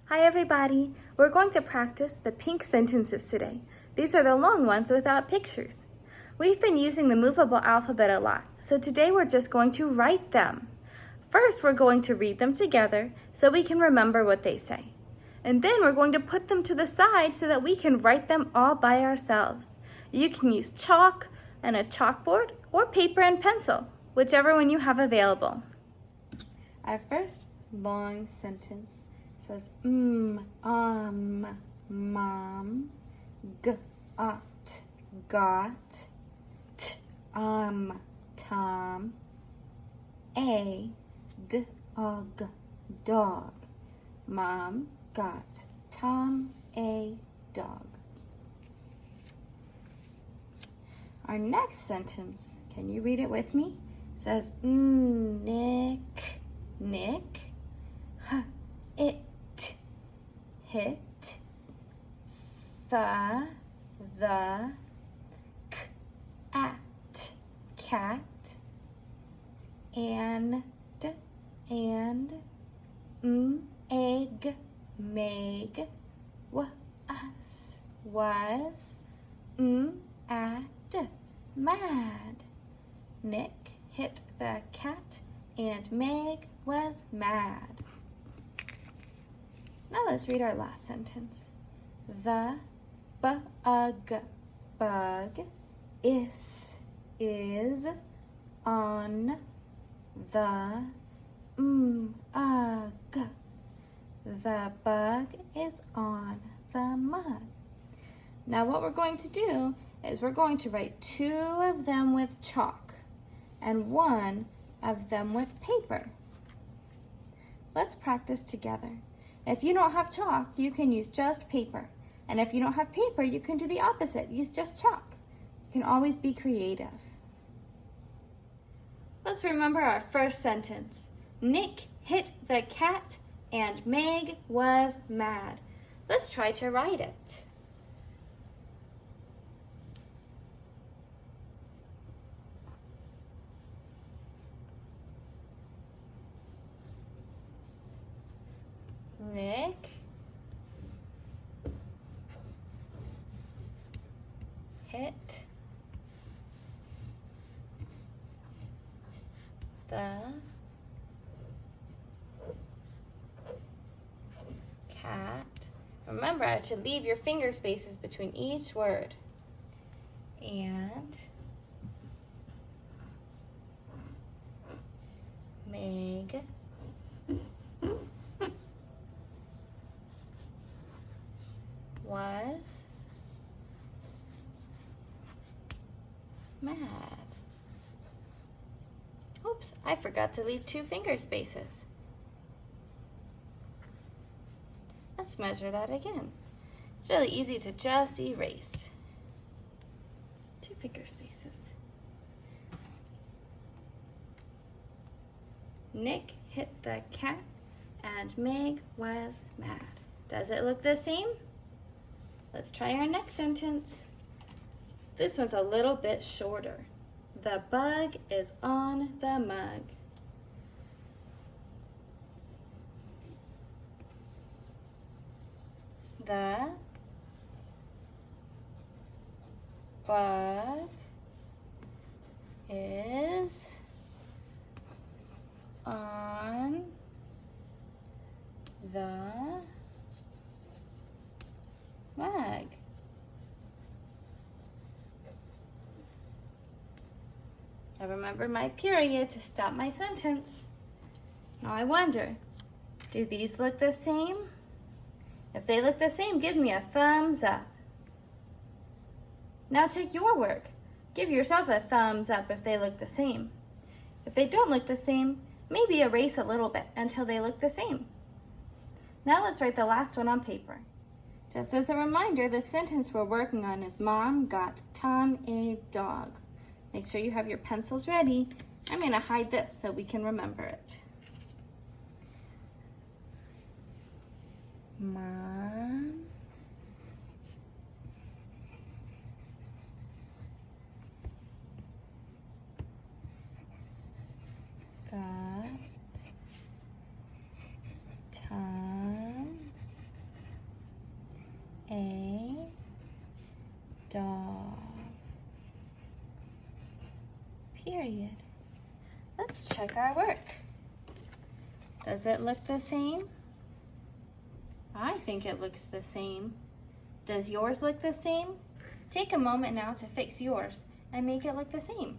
Hi everybody! We're going to practice the pink sentences today. These are the long ones without pictures. We've been using the movable alphabet a lot, so today we're just going to write them. First, we're going to read them together so we can remember what they say. And then we're going to put them to the side so that we can write them all by ourselves. You can use chalk and a chalkboard or paper and pencil, whichever one you have available. Our first long sentence says mom, got, tom, dog. Mom got Tom a dog. Our next sentence, can you read it with me? Says Nick it hit the cat and egg meg was mad. Nick hit the cat and Meg was mad. Now let's read our last sentence. The bug is on the mug. The bug is on the mug. Now what we're going to do is we're going to write 2 of them with chalk and 1 of them with paper. Let's practice together. If you don't have chalk, you can use just paper. And if you don't have paper, you can do the opposite, use just chalk. You can always be creative. Let's remember our first sentence. Nick hit the cat and Meg was mad. Let's try to write it. Nick hit the cat. Remember to leave your finger spaces between each word. And Meg was mad. Oops, I forgot to leave 2 finger spaces. Let's measure that again. It's really easy to just erase. 2 finger spaces. Nick hit the cat and Meg was mad. Does it look the same? Let's try our next sentence. This one's a little bit shorter. The bug is on the mug. The bug is on the mug. I remember my period to stop my sentence. Now I wonder, do these look the same? If they look the same, give me a thumbs up. Now take your work. Give yourself a thumbs up if they look the same. If they don't look the same, maybe erase a little bit until they look the same. Now let's write the last one on paper. Just as a reminder, the sentence we're working on is Mom got Tom a dog. Make sure you have your pencils ready. I'm going to hide this so we can remember it. Mom got Tom A dog. Period. Let's check our work. Does it look the same? I think it looks the same. Does yours look the same? Take a moment now to fix yours and make it look the same.